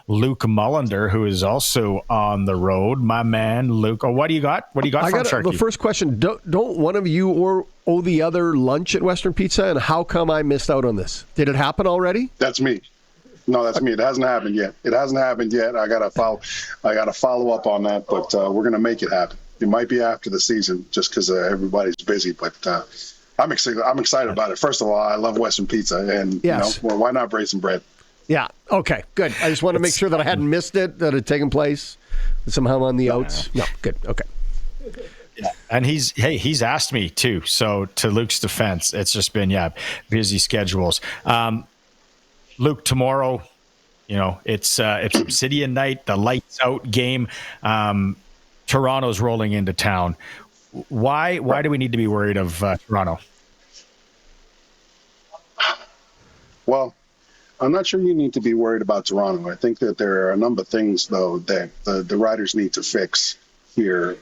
Luc Mullinder, who is also on the road. My man, Luc. Oh, what do you got? What do you got from Sharky? The first question, don't one of you owe the other lunch at Western Pizza, and how come I missed out on this? Did it happen already? That's me. No, that's me. It hasn't happened yet. I got to follow up on that, but we're going to make it happen. It might be after the season just because everybody's busy, but I'm excited about it. First of all, I love Western Pizza, and yes. Why not break some bread? Yeah. Okay. Good. I just want to make sure that I hadn't missed it, that it had taken place somehow on the outs. No. Good. Okay. Yeah. And he's asked me too. So to Luke's defense, it's just been busy schedules. Luke, tomorrow, it's Obsidian night, the lights out game. Toronto's rolling into town. Why do we need to be worried of Toronto? Well, I'm not sure you need to be worried about Toronto. I think that there are a number of things, though, that the Riders need to fix here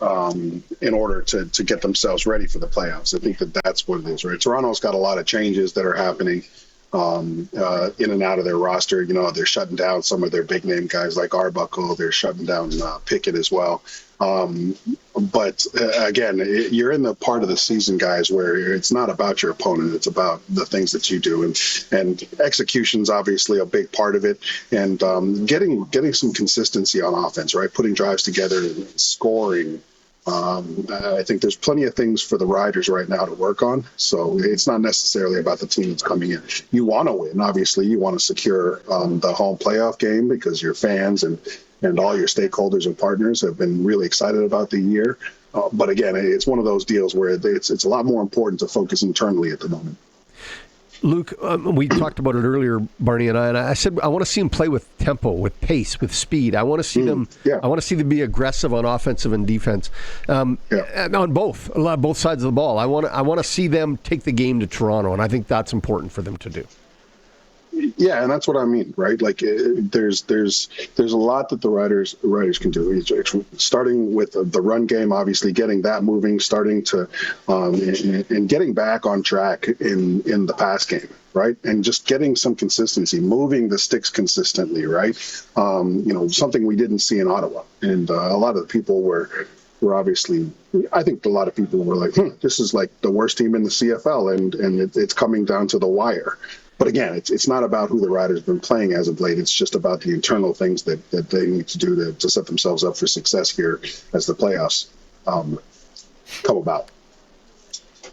in order to get themselves ready for the playoffs. I think that's what it is, right? Toronto's got a lot of changes that are happening in and out of their roster. They're shutting down some of their big name guys like Arbuckle. They're shutting down Pickett as well. But again, you're in the part of the season, guys, where it's not about your opponent. It's about the things that you do. And execution's obviously a big part of it. And getting some consistency on offense, right? Putting drives together and scoring. I think there's plenty of things for the Riders right now to work on. So it's not necessarily about the team that's coming in. You want to win. Obviously, you want to secure the home playoff game because your fans and all your stakeholders and partners have been really excited about the year. But again, it's one of those deals where it's a lot more important to focus internally at the moment. Luke, we talked about it earlier, Barney and I said I want to see them play with tempo, with pace, with speed. I want to see them. Yeah. I want to see them be aggressive on offensive and defense, and on both sides of the ball. I want to see them take the game to Toronto, and I think that's important for them to do. Yeah, and that's what I mean, right? Like, there's a lot that the Riders can do. Starting with the run game, obviously getting that moving, starting to and getting back on track in the pass game, right? And just getting some consistency, moving the sticks consistently, right? Something we didn't see in Ottawa, and a lot of the people were obviously. I think a lot of people were like, "This is like the worst team in the CFL," and it's coming down to the wire. But again, it's not about who the Riders have been playing as of late. It's just about the internal things that they need to do to set themselves up for success here as the playoffs come about.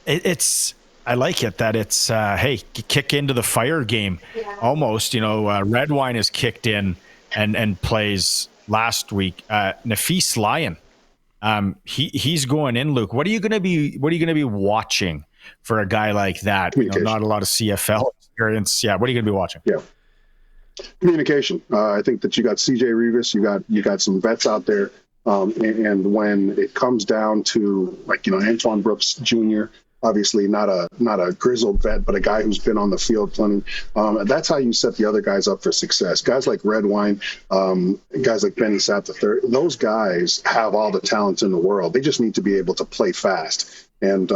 I like it that it's, kick into the fire game almost. Red Wine is kicked in and plays last week. Nafis Lyon, he's going in, Luke. What are you going to be watching for a guy like that? Not a lot of CFL experience. Yeah, what are you going to be watching? Yeah, communication. I think that you got CJ Revis, you got some vets out there, and when it comes down to Antoine Brooks Jr., obviously not a grizzled vet, but a guy who's been on the field plenty. That's how you set the other guys up for success. Guys like Red Wine, guys like Benny Sapp III, those guys have all the talent in the world. They just need to be able to play fast. And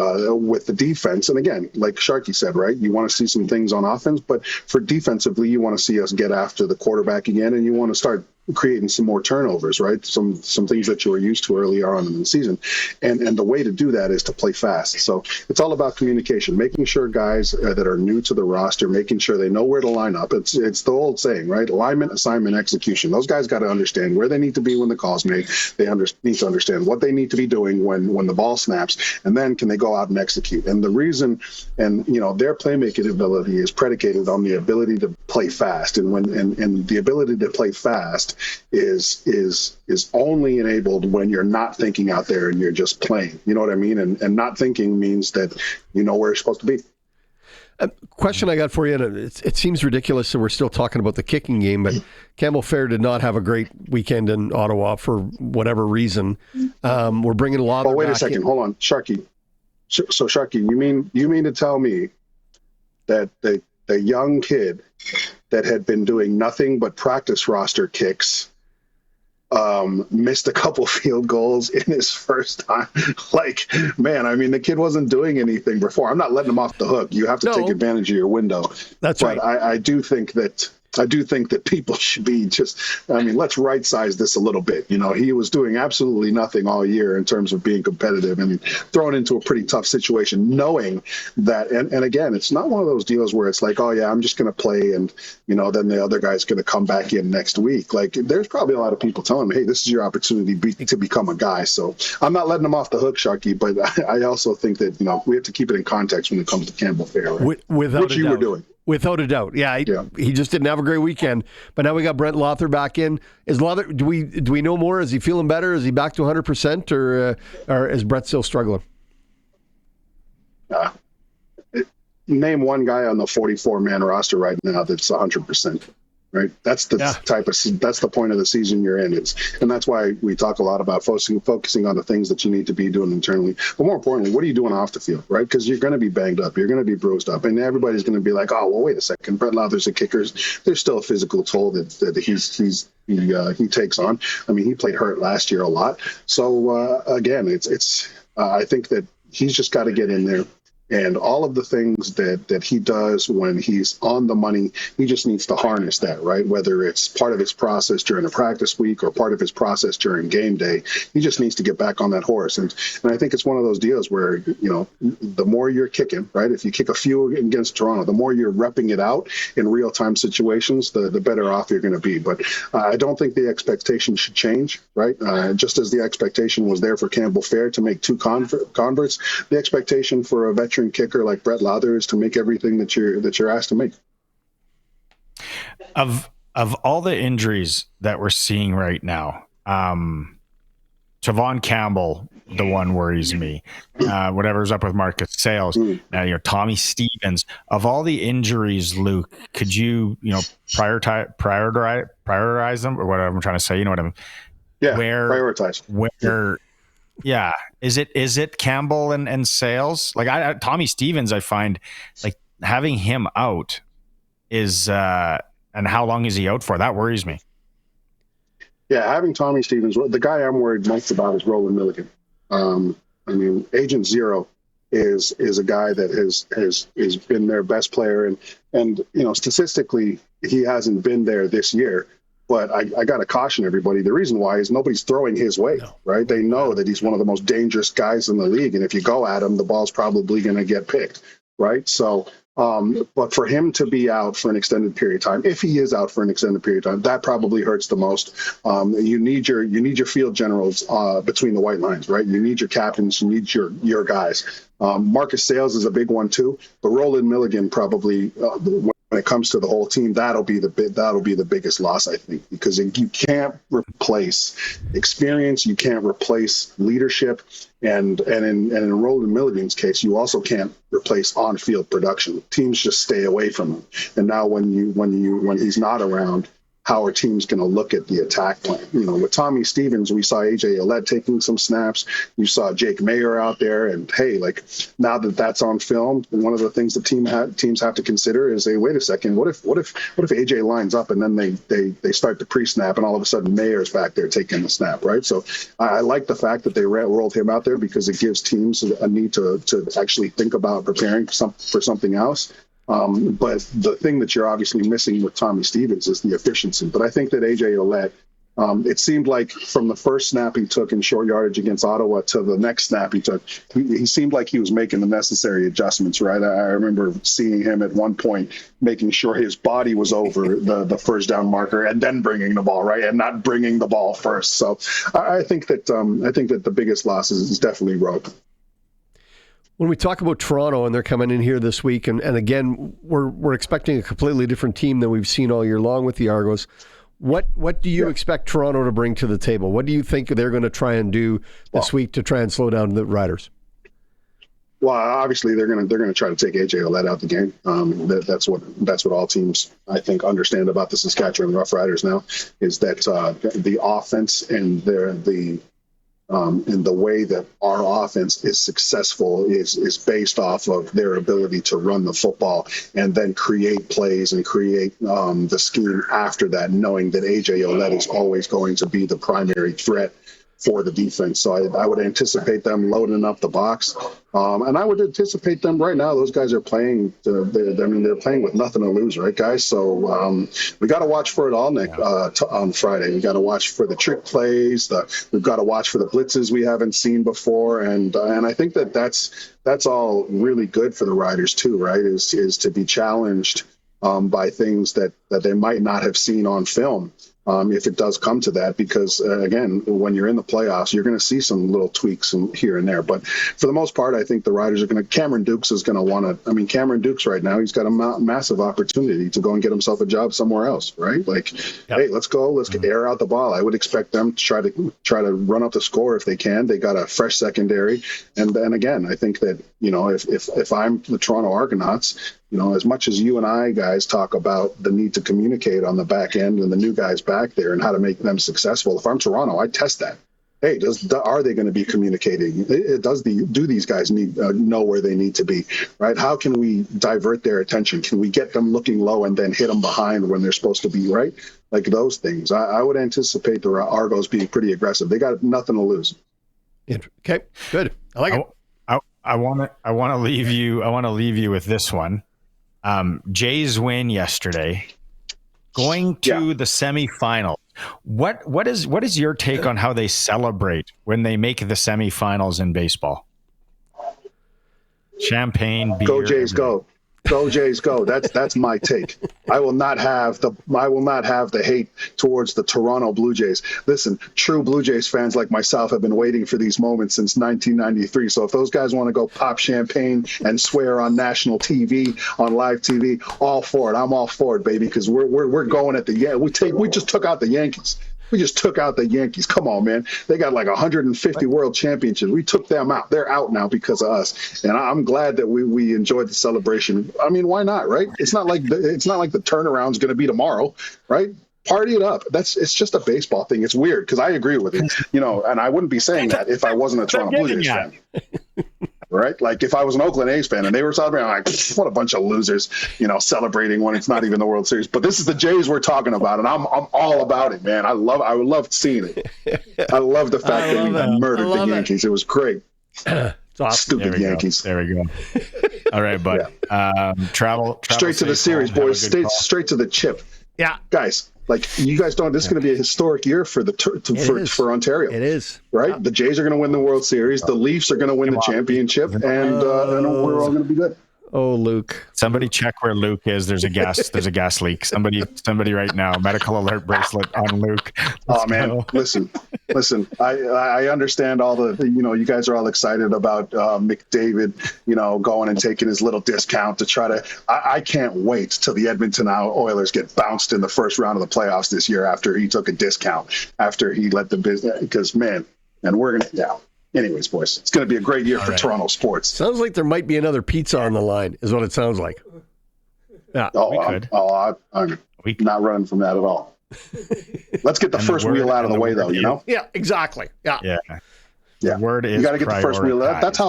with the defense, and again, like Sharky said, right, you want to see some things on offense, but for defensively, you want to see us get after the quarterback again, and you want to start creating some more turnovers, right? Some things that you were used to earlier on in the season. And the way to do that is to play fast. So it's all about communication, making sure guys that are new to the roster, making sure they know where to line up. It's the old saying, right? Alignment, assignment, execution. Those guys got to understand where they need to be when the call's made. They need to understand what they need to be doing when the ball snaps, and then can they go out and execute. And the reason, their playmaking ability is predicated on the ability to play fast. And the ability to play fast is only enabled when you're not thinking out there and you're just playing. You know what I mean? And not thinking means that you know where you're supposed to be. A question I got for you, and it seems ridiculous that we're still talking about the kicking game, but Campbell Fair did not have a great weekend in Ottawa for whatever reason. We're bringing a lot. Oh, wait a second. Hold on, Sharky. So Sharky, you mean to tell me that the young kid that had been doing nothing but practice roster kicks missed a couple field goals in his first time? The kid wasn't doing anything before. I'm not letting him off the hook. You have to take advantage of your window. That's but right. I do think that I do think that people should be let's right size this a little bit. He was doing absolutely nothing all year in terms of being competitive and thrown into a pretty tough situation, knowing that, and again, it's not one of those deals where it's like, oh yeah, I'm just going to play and, then the other guy's going to come back in next week. Like, there's probably a lot of people telling me, hey, this is your opportunity to become a guy. So I'm not letting him off the hook, Sharky, but I also think that, we have to keep it in context when it comes to Campbell Fair, right? Without Which you were doing. Without a doubt. Yeah, he just didn't have a great weekend. But now we got Brent Lother back in. Is Lother, do we know more? Is he feeling better? Is he back to 100%, or is Brett still struggling? Name one guy on the 44-man roster right now that's 100%. Right, that's the that's the point of the season you're in. And that's why we talk a lot about focusing on the things that you need to be doing internally. But more importantly, what are you doing off the field, right? Because you're going to be banged up, you're going to be bruised up, and everybody's going to be like, oh, well, wait a second, Brett Lother's a kicker. There's still a physical toll that he takes on. I mean, he played hurt last year a lot. So again, I think that he's just got to get in there. And all of the things that he does when he's on the money, he just needs to harness that, right? Whether it's part of his process during a practice week or part of his process during game day, he just needs to get back on that horse. And I think it's one of those deals where, the more you're kicking, right? If you kick a few against Toronto, the more you're repping it out in real-time situations, the better off you're going to be. But I don't think the expectation should change, right? Just as the expectation was there for Campbell Fair to make two converts, the expectation for a veteran kicker like Brett Lother is to make everything that you're asked to make. Of all the injuries that we're seeing right now, Tavon Campbell, the one worries me. Whatever's up with Marcus Sales. Now, Tommy Stevens. Of all the injuries, Luke, could you prioritize them, or whatever I'm trying to say? You know what I mean? Yeah, prioritize. Where yeah. Is it Campbell and Sales? Like Tommy Stevens, I find like having him out is and how long is he out for? That worries me. Yeah, having Tommy Stevens, the guy I'm worried most about is Roland Milligan. Agent Zero is a guy that has been their best player, and statistically he hasn't been there this year. But I got to caution everybody. The reason why is nobody's throwing his way, right? They know that he's one of the most dangerous guys in the league. And if you go at him, the ball's probably going to get picked, right? So, but for him to be out for an extended period of time, if he is out for an extended period of time, that probably hurts the most. You need your field generals between the white lines, right? You need your captains, you need your guys. Marcus Sales is a big one too, but Roland Milligan probably when it comes to the whole team, that'll be the biggest loss, I think, because you can't replace experience, you can't replace leadership, and in Roland Milligan's case, you also can't replace on-field production. Teams just stay away from him, and now when he's not around, how are teams going to look at the attack plan? With Tommy Stevens, we saw AJ Ouellette taking some snaps. You saw Jake Mayer out there, and hey, like now that that's on film, one of the things that teams have to consider is, hey, wait a second, what if AJ lines up and then they start the pre-snap and all of a sudden Mayer's back there taking the snap, right? So I like the fact that they rolled him out there because it gives teams a need to actually think about preparing for something else. But the thing that you're obviously missing with Tommy Stevens is the efficiency. But I think that AJ Ouellette, it seemed like from the first snap he took in short yardage against Ottawa to the next snap he took, he seemed like he was making the necessary adjustments, right? I remember seeing him at one point making sure his body was over the first down marker and then bringing the ball, right, and not bringing the ball first. So I think that the biggest loss is definitely Rogue. When we talk about Toronto and they're coming in here this week, and again, we're expecting a completely different team than we've seen all year long with the Argos. What do you expect Toronto to bring to the table? What do you think they're going to try and do this week to try and slow down the Riders? Well, obviously they're going to try to take AJ Ouellette out the game. That's what all teams, I think, understand about the Saskatchewan Roughriders now, is that the offense and the way that our offense is successful is based off of their ability to run the football and then create plays and create the scheme after that, knowing that AJ Ouellette is always going to be the primary threat for the defense. So I would anticipate them loading up the box. And I would anticipate them right now. Those guys are playing. They're playing with nothing to lose, right, guys? So we got to watch for it all, Nick, on Friday. We got to watch for the trick plays. We've got to watch for the blitzes we haven't seen before, and I think that's all really good for the Riders too, right? Is to be challenged by things that they might not have seen on film. If it does come to that, because again, when you're in the playoffs, you're going to see some little tweaks here and there. But for the most part, I think the Riders are going to. Cameron Dukes is going to want to. I mean, Cameron Dukes right now, he's got a massive opportunity to go and get himself a job somewhere else, right? Like, hey, let's go, let's air out the ball. I would expect them to try to run up the score if they can. They got a fresh secondary, and then again, I think that if I'm the Toronto Argonauts. As much as you and I guys talk about the need to communicate on the back end and the new guys back there and how to make them successful, if I'm Toronto, I test that. Hey, are they going to be communicating? Do these guys know where they need to be, right? How can we divert their attention? Can we get them looking low and then hit them behind when they're supposed to be, right? Like those things. I would anticipate the Argos being pretty aggressive. They got nothing to lose. Okay, good. I like it. I want to leave you with this one. Jays win yesterday, going to the semifinals. What is your take on how they celebrate when they make the semifinals in baseball? Champagne, beer. Go Jays, go. Go Jays, go. That's my take. I will not have the hate towards the Toronto Blue Jays. Listen, true Blue Jays fans like myself have been waiting for these moments since 1993. So if those guys want to go pop champagne and swear on national TV, on live TV, all for it. I'm all for it, baby, because we're going at we just took out the Yankees. We just took out the Yankees. Come on, man. They got like 150 world championships. We took them out. They're out now because of us. And I'm glad that we enjoyed the celebration. I mean, why not, right? It's not like the turnaround's going to be tomorrow, right? Party it up. It's just a baseball thing. It's weird because I agree with it, and I wouldn't be saying that if I wasn't a Toronto Blue Jays fan. Right? Like if I was an Oakland A's fan and they were celebrating, I'm like, what a bunch of losers, celebrating when it's not even the World Series. But this is the Jays we're talking about, and I'm all about it, man. I would love seeing it. I love the fact that we murdered the Yankees. It was great. Awesome. Stupid Yankees. There we go. All right, bud. Travel straight to the series, boys. Straight to the chip. Yeah, guys. Like you guys don't. This is going to be a historic year for for Ontario. It is, right? Yeah. The Jays are going to win the World Series. The Leafs are going to win the championship, and we're all going to be good. Oh, Luke! Somebody check where Luke is. There's a gas leak. Somebody right now. Medical alert bracelet on Luke. Let's go. Listen. I understand all the. You guys are all excited about McDavid. Going and taking his little discount to try to. I can't wait till the Edmonton Oilers get bounced in the first round of the playoffs this year after he took a discount after he let the business. Because man, and we're gonna. Yeah. Anyways, boys, it's going to be a great year for Toronto sports. Sounds like there might be another pizza on the line, is what it sounds like. Yeah, I'm not running from that at all. Let's get the first wheel out of the way, though. Yeah, exactly. Yeah. The word is you got to get the first wheel out. That's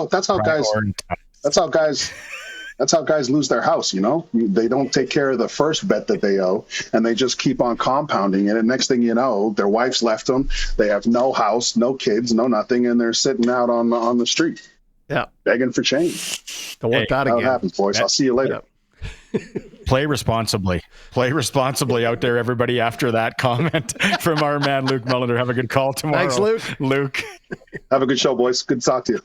how guys lose their house. They don't take care of the first bet that they owe, and they just keep on compounding it. And next thing you know, their wife's left them. They have no house, no kids, no nothing, and they're sitting out on the street, begging for change. Don't want that again. How it happens, boys. I'll see you later. Play responsibly. Play responsibly out there, everybody, after that comment from our man, Luc Mullinder. Have a good call tomorrow. Thanks, Luke. Luke. Have a good show, boys. Good to talk to you.